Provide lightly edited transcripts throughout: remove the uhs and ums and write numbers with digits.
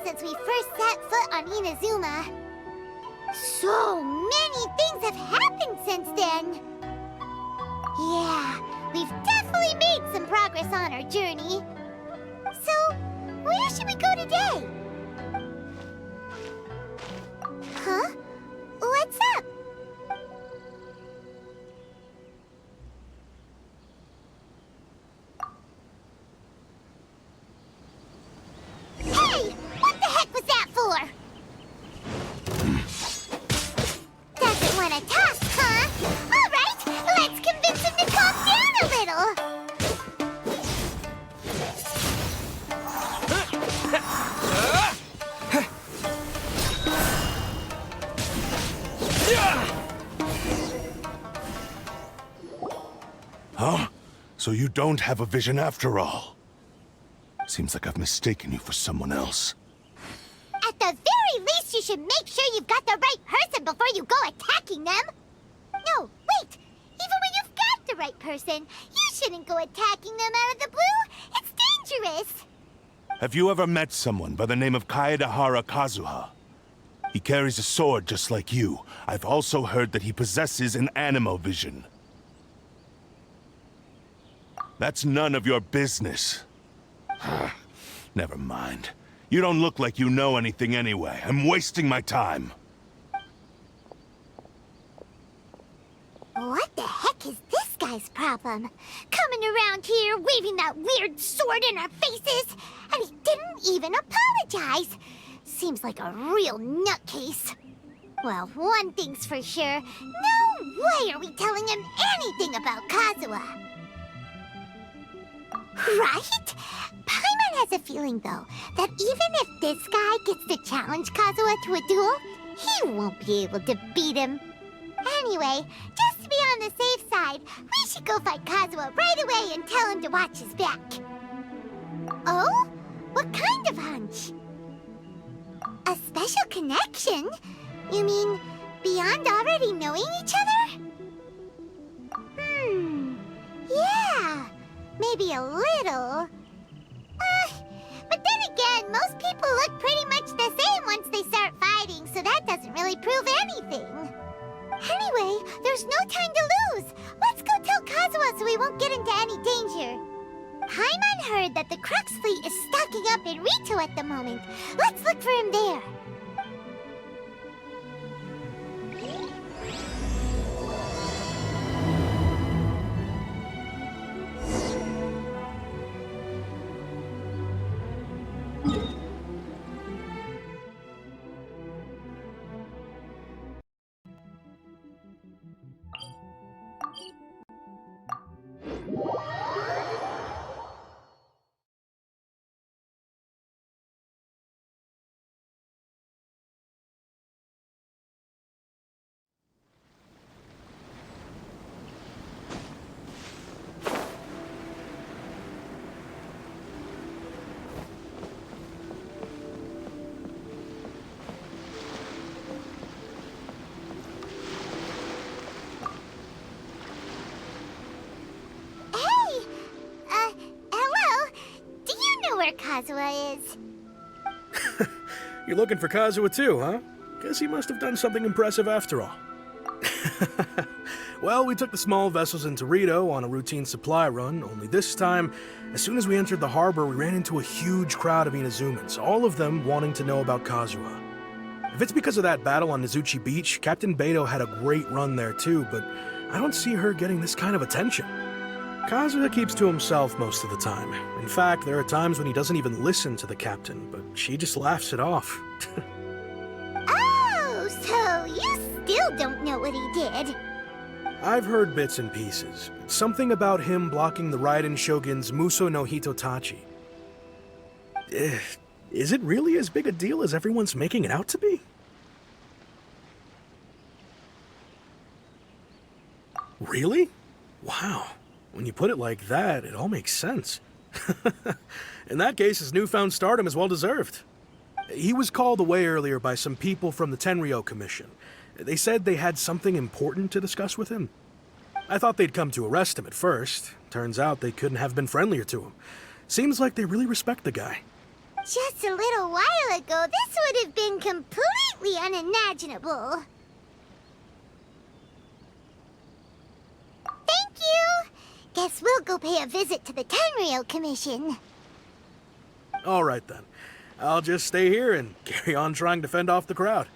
Since we first set foot on Inazuma. So many things have happened since then. Yeah, we've definitely made some progress on our journey. So, where should we go today? Huh? What's up? Hey! What the heck was that for? Doesn't want to talk, huh? All right, let's convince him to calm down a little. Huh? So you don't have a vision after all? Seems like I've mistaken you for someone else. At the very least, you should make sure you've got the right person before you go attacking them. No, wait. Even when you've got the right person, you shouldn't go attacking them out of the blue. It's dangerous. Have you ever met someone by the name of Kaedehara Kazuha? He carries a sword just like you. I've also heard that he possesses an animo vision. That's none of your business. Never mind. You don't look like you know anything anyway. I'm wasting my time. What the heck is this guy's problem? Coming around here, waving that weird sword in our faces, and he didn't even apologize. Seems like a real nutcase. Well, one thing's for sure. No way are we telling him anything about Kazuha. Right? Paimon has a feeling, though, that even if this guy gets to challenge Kazuha to a duel, he won't be able to beat him. Anyway, just to be on the safe side, we should go fight Kazuha right away and tell him to watch his back. Oh? What kind of hunch? A special connection? You mean beyond already knowing each other? Yeah. Maybe a little. But then again, most people look pretty much the same once they start fighting, so that doesn't really prove anything. Anyway, there's no time to lose. Let's go tell Kazuha so we won't get into any danger. Paimon heard that the Crux fleet is stocking up in Rito at the moment. Let's look for him there. Kazuha is. You're looking for Kazuha too, huh? Guess he must have done something impressive after all. Well, we took the small vessels into Rito on a routine supply run, only this time, as soon as we entered the harbor, we ran into a huge crowd of Inazumans, all of them wanting to know about Kazuha. If it's because of that battle on Nizuchi Beach, Captain Beto had a great run there too, but I don't see her getting this kind of attention. Kazuha keeps to himself most of the time. In fact, there are times when he doesn't even listen to the captain, but she just laughs it off. Oh, so you still don't know what he did? I've heard bits and pieces. Something about him blocking the Raiden Shogun's Muso no Hitotachi. Is it really as big a deal as everyone's making it out to be? Really? Wow. When you put it like that, it all makes sense. In that case, his newfound stardom is well deserved. He was called away earlier by some people from the Tenryou Commission. They said they had something important to discuss with him. I thought they'd come to arrest him at first. Turns out they couldn't have been friendlier to him. Seems like they really respect the guy. Just a little while ago, this would have been completely unimaginable. Thank you! Guess we'll go pay a visit to the Tenryou Commission. All right then. I'll just stay here and carry on trying to fend off the crowd.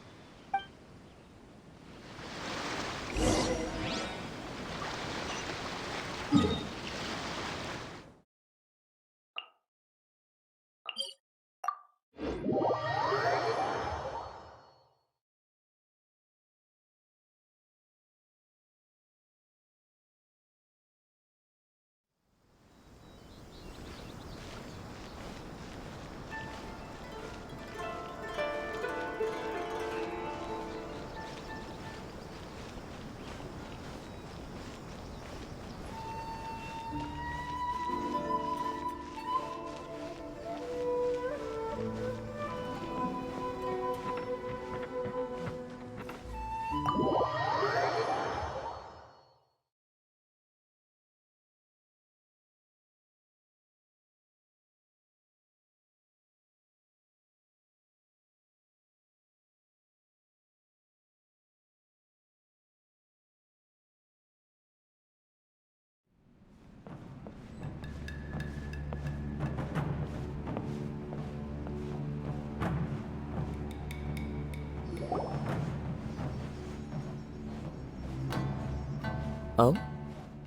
Oh?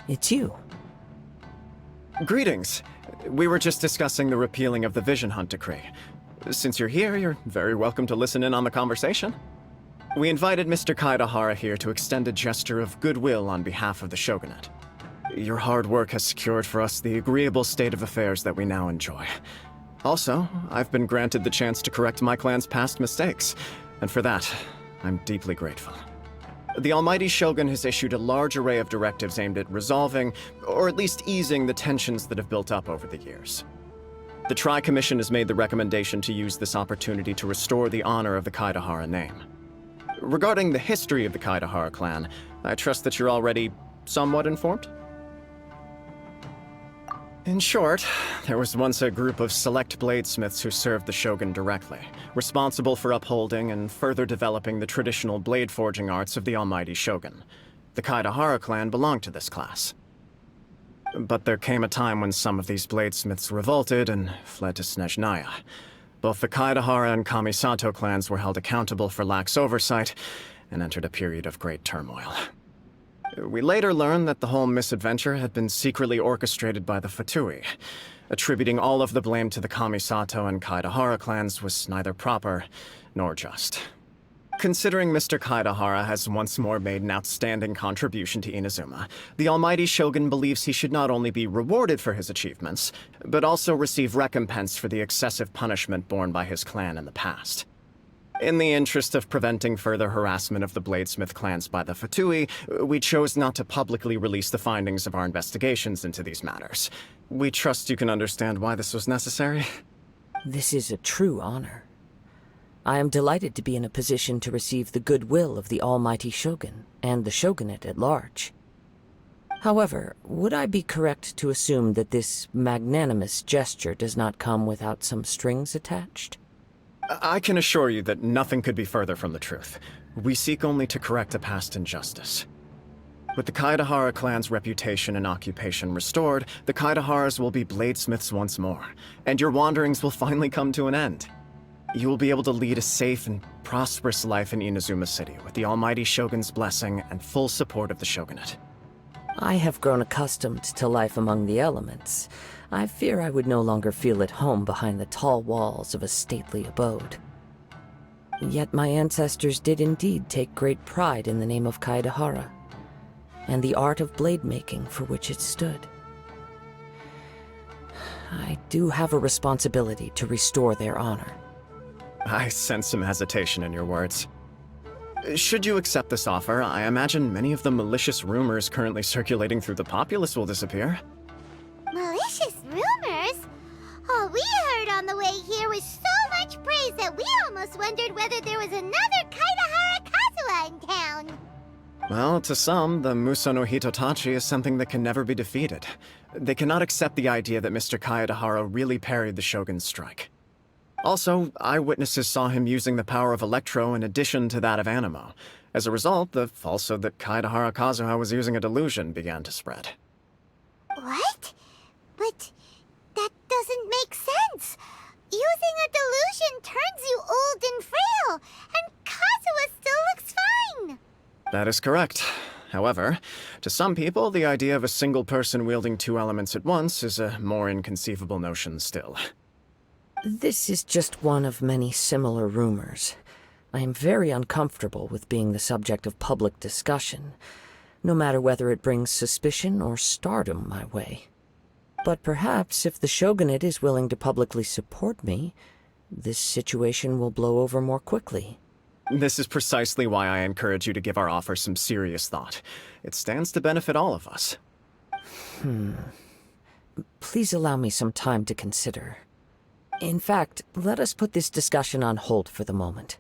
It's you. Greetings. We were just discussing the repealing of the Vision Hunt Decree. Since you're here, you're very welcome to listen in on the conversation. We invited Mr. Kaedehara here to extend a gesture of goodwill on behalf of the Shogunate. Your hard work has secured for us the agreeable state of affairs that we now enjoy. Also, I've been granted the chance to correct my clan's past mistakes, and for that, I'm deeply grateful. The Almighty Shogun has issued a large array of directives aimed at resolving, or at least easing, the tensions that have built up over the years. The Tri-Commission has made the recommendation to use this opportunity to restore the honor of the Kaedehara name. Regarding the history of the Kaedehara clan, I trust that you're already somewhat informed? In short, there was once a group of select bladesmiths who served the Shogun directly, responsible for upholding and further developing the traditional blade forging arts of the Almighty Shogun. The Kaedehara clan belonged to this class. But there came a time when some of these bladesmiths revolted and fled to Snezhnaya. Both the Kaedehara and Kamisato clans were held accountable for lax oversight and entered a period of great turmoil. We later learned that the whole misadventure had been secretly orchestrated by the Fatui. Attributing all of the blame to the Kamisato and Kaedehara clans was neither proper nor just. Considering Mr. Kaedehara has once more made an outstanding contribution to Inazuma, the Almighty Shogun believes he should not only be rewarded for his achievements, but also receive recompense for the excessive punishment borne by his clan in the past. In the interest of preventing further harassment of the Bladesmith clans by the Fatui, we chose not to publicly release the findings of our investigations into these matters. We trust you can understand why this was necessary. This is a true honor. I am delighted to be in a position to receive the goodwill of the Almighty Shogun and the Shogunate at large. However, would I be correct to assume that this magnanimous gesture does not come without some strings attached? I can assure you that nothing could be further from the truth. We seek only to correct a past injustice. With the Kaedehara clan's reputation and occupation restored, the Kaedeharas will be bladesmiths once more, and your wanderings will finally come to an end. You will be able to lead a safe and prosperous life in Inazuma City with the almighty Shogun's blessing and full support of the Shogunate. I have grown accustomed to life among the elements. I fear I would no longer feel at home behind the tall walls of a stately abode. Yet my ancestors did indeed take great pride in the name of Kaedehara, and the art of blade making for which it stood. I do have a responsibility to restore their honor. I sense some hesitation in your words. Should you accept this offer, I imagine many of the malicious rumors currently circulating through the populace will disappear. Malicious rumors? All we heard on the way here was so much praise that we almost wondered whether there was another Kaedehara Kazuha in town. Well, to some, the Muso no Hitotachi is something that can never be defeated. They cannot accept the idea that Mr. Kaedehara really parried the Shogun's strike. Also, eyewitnesses saw him using the power of Electro in addition to that of Animo. As a result, the falsehood that Kaedehara Kazuha was using a delusion began to spread. What? But that doesn't make sense. Using a delusion turns you old and frail, and Kazuha still looks fine. That is correct. However, to some people, the idea of a single person wielding two elements at once is a more inconceivable notion still. This is just one of many similar rumors. I am very uncomfortable with being the subject of public discussion, no matter whether it brings suspicion or stardom my way. But perhaps if the Shogunate is willing to publicly support me, this situation will blow over more quickly. This is precisely why I encourage you to give our offer some serious thought. It stands to benefit all of us. Please allow me some time to consider. In fact, let us put this discussion on hold for the moment.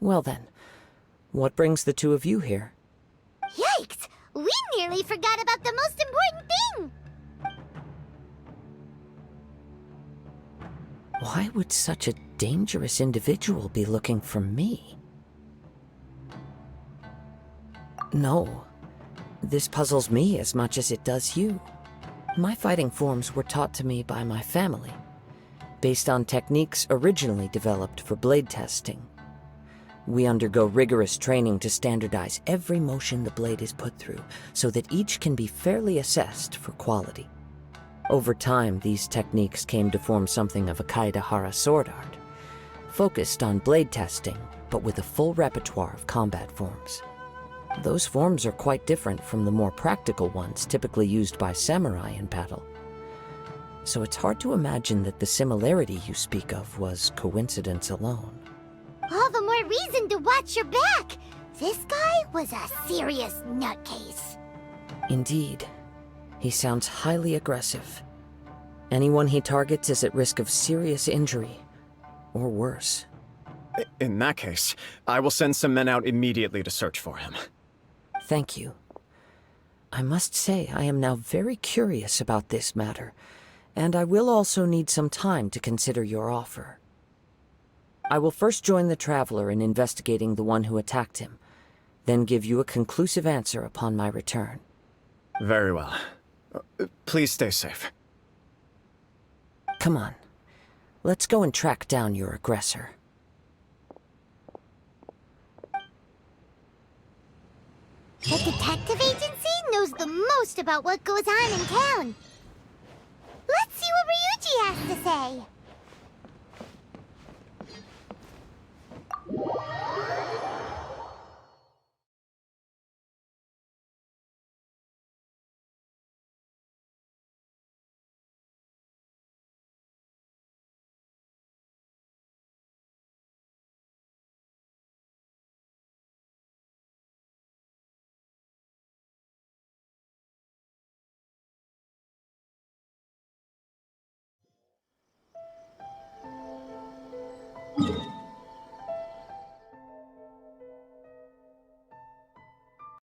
Well then, what brings the two of you here? Yikes! We nearly forgot about the most important thing! Why would such a dangerous individual be looking for me? No, this puzzles me as much as it does you. My fighting forms were taught to me by my family, based on techniques originally developed for blade testing. We undergo rigorous training to standardize every motion the blade is put through, so that each can be fairly assessed for quality. Over time, these techniques came to form something of a Kaedehara sword art, focused on blade testing, but with a full repertoire of combat forms. Those forms are quite different from the more practical ones typically used by samurai in battle. So it's hard to imagine that the similarity you speak of was coincidence alone. All the more reason to watch your back! This guy was a serious nutcase. Indeed. He sounds highly aggressive. Anyone he targets is at risk of serious injury, or worse. In that case, I will send some men out immediately to search for him. Thank you. I must say I am now very curious about this matter, and I will also need some time to consider your offer. I will first join the Traveler in investigating the one who attacked him, then give you a conclusive answer upon my return. Very well. Please stay safe. Come on. Let's go and track down your aggressor. The detective agency knows the most about what goes on in town. Let's see what Ryuji has to say.